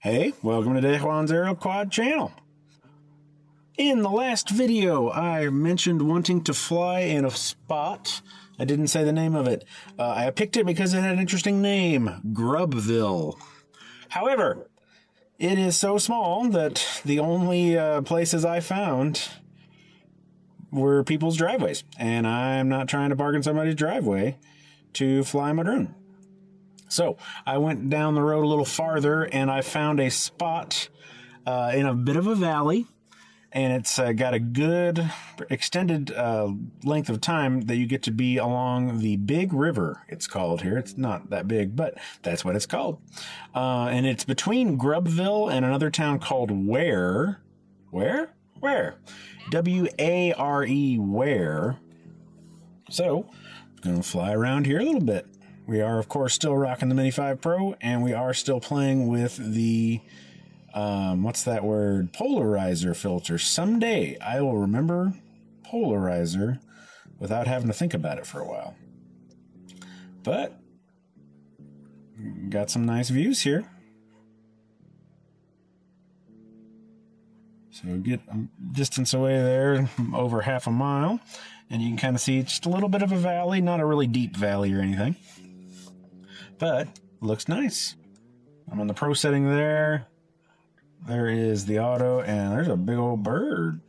Hey, welcome to Juan's Aerial Quad channel. In the last video, I mentioned wanting to fly in a spot. I didn't say the name of it. I picked it because it had an interesting name, Grubville. However, it is so small that the only places I found were people's driveways, and I'm not trying to park in somebody's driveway to fly my drone. So I went down the road a little farther and I found a spot in a bit of a valley, and it's got a good extended length of time that you get to be along the Big River, it's called here. It's not that big, but that's what it's called. And it's between Grubville and another town called Ware. Where? W-A-R-E, Ware. So I'm going to fly around here a little bit. We are, of course, still rocking the Mini 5 Pro, and we are still playing with the, what's that word? Polarizer filter. Someday I will remember polarizer without having to think about it for a while. But, got some nice views here. So get a distance away there, over half a mile, and you can kind of see just a little bit of a valley, not a really deep valley or anything. But looks nice. I'm on the pro setting there. There is the auto, and there's a big old bird.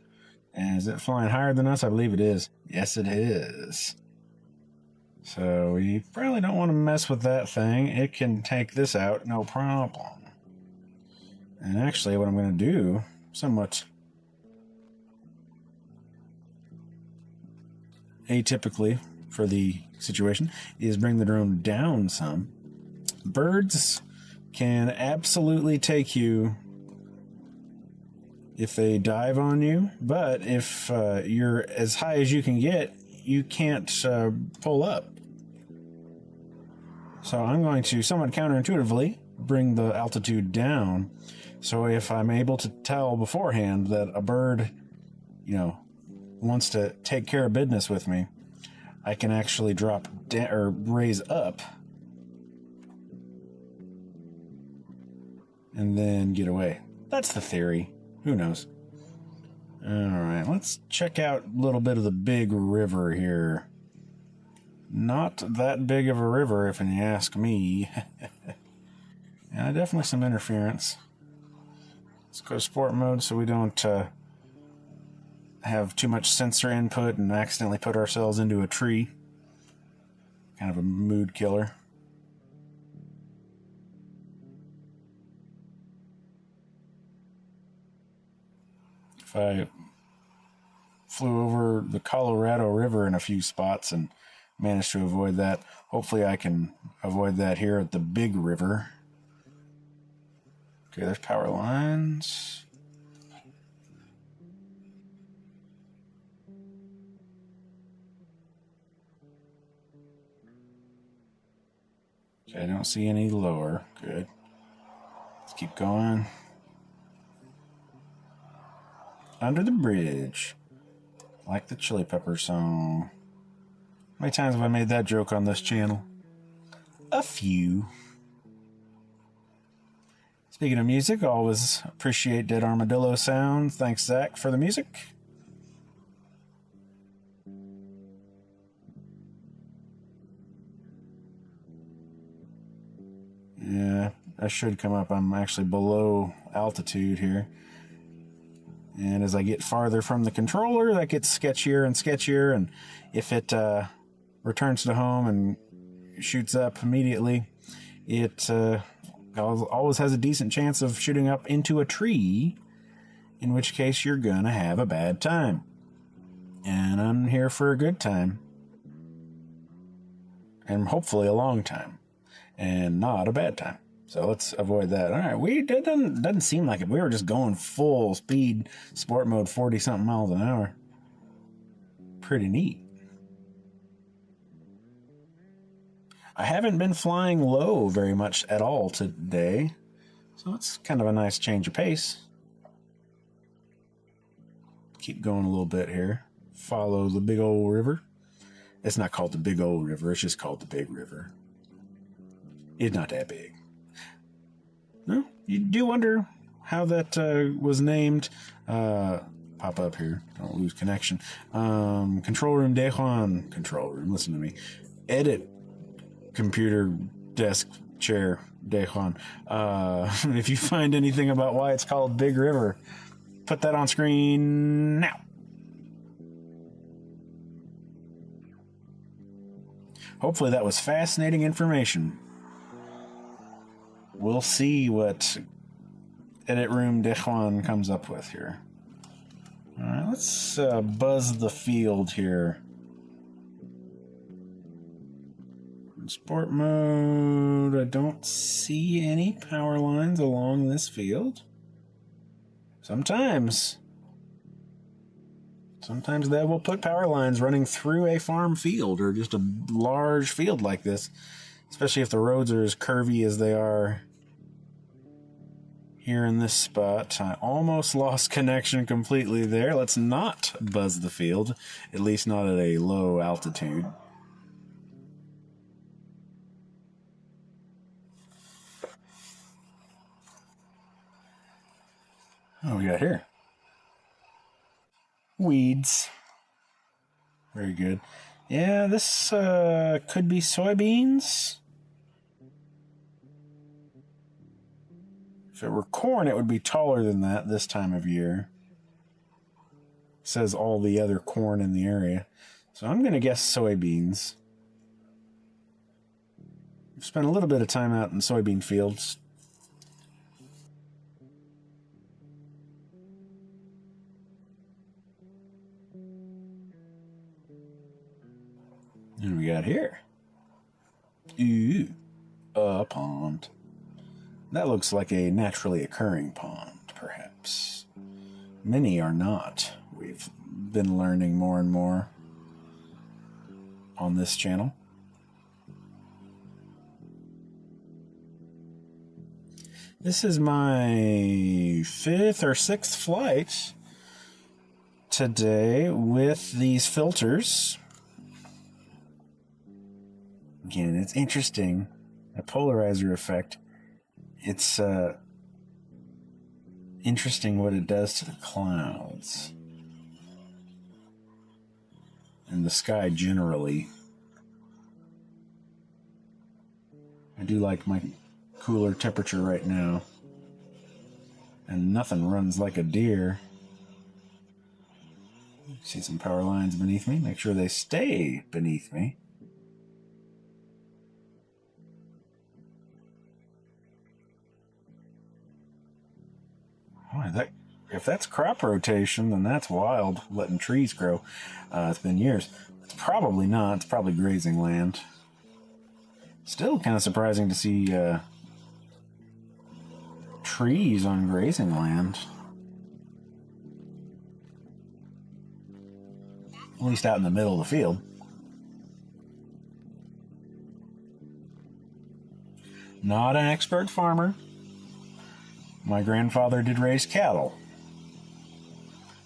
And is it flying higher than us? I believe it is. Yes, it is. So you probably don't want to mess with that thing. It can take this out, no problem. And actually, what I'm going to do, somewhat atypically for the situation, is bring the drone down some. Birds can absolutely take you if they dive on you, but if you're as high as you can get, you can't pull up. So I'm going to somewhat counterintuitively bring the altitude down. So if I'm able to tell beforehand that a bird, wants to take care of business with me, I can actually drop down or raise up and then get away. That's the theory. Who knows? All right, let's check out a little bit of the Big River here. Not that big of a river, if you ask me. Yeah, definitely some interference. Let's go sport mode so we don't have too much sensor input and accidentally put ourselves into a tree. Kind of a mood killer. If I flew over the Colorado River in a few spots and managed to avoid that, hopefully I can avoid that here at the Big River. Okay, there's power lines. Okay, I don't see any lower. Good. Let's keep going. Under the bridge. Like the Chili Pepper song. How many times have I made that joke on this channel? A few. Speaking of music, always appreciate Dead Armadillo sound. Thanks, Zach, for the music. Yeah, I should come up. I'm actually below altitude here. And as I get farther from the controller, that gets sketchier and sketchier. And if it returns to home and shoots up immediately, it always has a decent chance of shooting up into a tree, in which case you're going to have a bad time. And I'm here for a good time. And hopefully a long time. And not a bad time. So let's avoid that. All right, it doesn't seem like it. We were just going full speed, sport mode, 40-something miles an hour. Pretty neat. I haven't been flying low very much at all today, so it's kind of a nice change of pace. Keep going a little bit here. Follow the big old river. It's not called the big old river, it's just called the Big River. It's not that big. No, You do wonder how that was named. Pop up here. Don't lose connection. Control room Dejuan. Control room. Listen to me. Edit computer desk chair Dejuan. If you find anything about why it's called Big River, put that on screen now. Hopefully that was fascinating information. We'll see what Edit Room Dejuan comes up with here. Alright, let's buzz the field here. In sport mode, I don't see any power lines along this field. Sometimes they will put power lines running through a farm field or just a large field like this, especially if the roads are as curvy as they are here in this spot. I almost lost connection completely there. Let's not buzz the field, at least not at a low altitude. What we got here? Weeds. Very good. Yeah, this could be soybeans. If it were corn, it would be taller than that this time of year. It says all the other corn in the area. So I'm going to guess soybeans. I've spent a little bit of time out in soybean fields. And we got here? Ooh, a pond. That looks like a naturally occurring pond, perhaps. Many are not. We've been learning more and more on this channel. This is my 5th or 6th flight today with these filters. Again, it's interesting. A polarizer effect. It's interesting what it does to the clouds and the sky generally. I do like my cooler temperature right now, and nothing runs like a deer. See some power lines beneath me. Make sure they stay beneath me. Boy, if that's crop rotation, then that's wild, letting trees grow. It's been years. It's probably not. It's probably grazing land. Still kind of surprising to see trees on grazing land. At least out in the middle of the field. Not an expert farmer. My grandfather did raise cattle,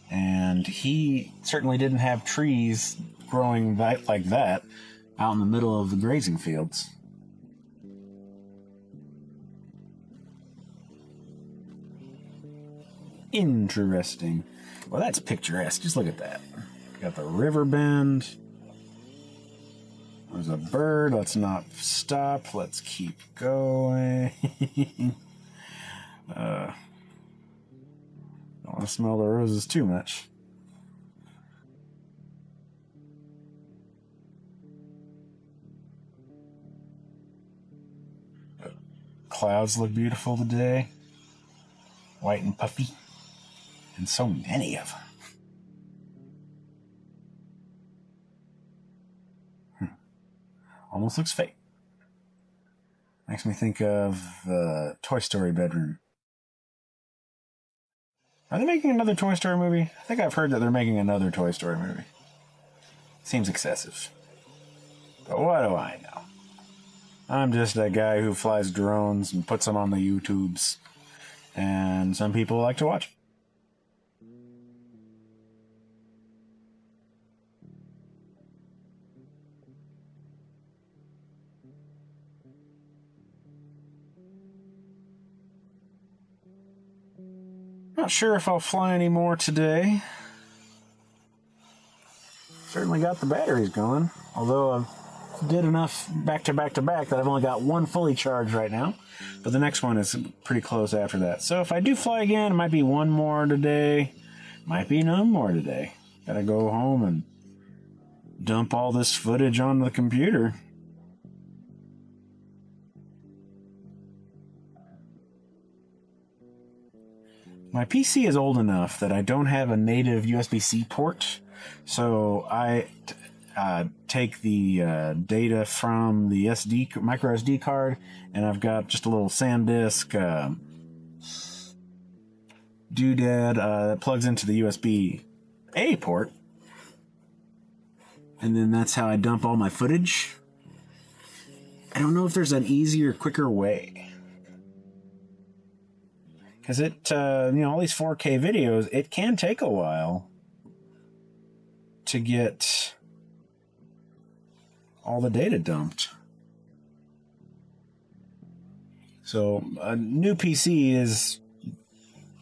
and he certainly didn't have trees growing like that out in the middle of the grazing fields. Interesting. Well, that's picturesque. Just look at that. Got the river bend. There's a bird. Let's not stop. Let's keep going. Don't want to smell the roses too much. Clouds look beautiful today. White and puffy. And so many of them. Almost looks fake. Makes me think of the Toy Story bedroom. Are they making another Toy Story movie? I think I've heard that they're making another Toy Story movie. Seems excessive. But what do I know? I'm just a guy who flies drones and puts them on the YouTubes. And some people like to watch. Not sure if I'll fly any more today. Certainly got the batteries going, although I did enough back to back to back that I've only got one fully charged right now, but the next one is pretty close after that. So if I do fly again, it might be one more today, might be none more today. Gotta go home and dump all this footage on the computer. My PC is old enough that I don't have a native USB-C port, so I take the data from the micro SD card, and I've got just a little SanDisk doodad that plugs into the USB-A port, and then that's how I dump all my footage. I don't know if there's an easier, quicker way. Because all these 4K videos, it can take a while to get all the data dumped. So a new PC is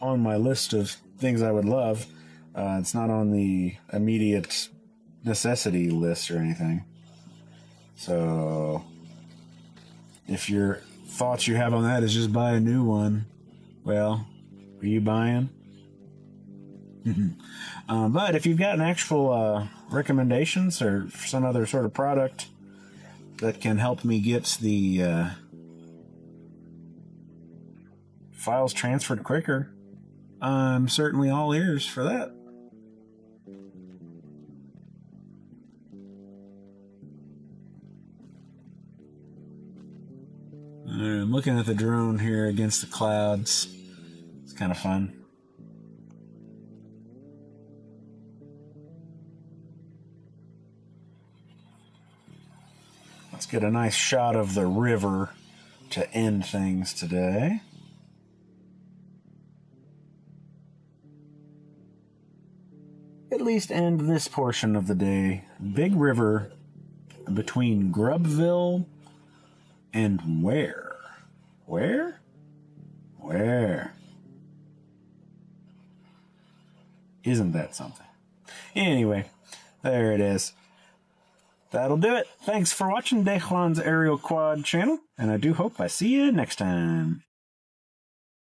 on my list of things I would love. It's not on the immediate necessity list or anything. So if your thoughts you have on that is just buy a new one, well, are you buying? But if you've got an actual recommendations or some other sort of product that can help me get the files transferred quicker, I'm certainly all ears for that. I'm looking at the drone here against the clouds. It's kind of fun. Let's get a nice shot of the river to end things today. At least end this portion of the day. Big river between Grubville and where? Where? Isn't that something? Anyway, there it is. That'll do it. Thanks for watching DJI's Aerial Quad channel, and I do hope I see you next time.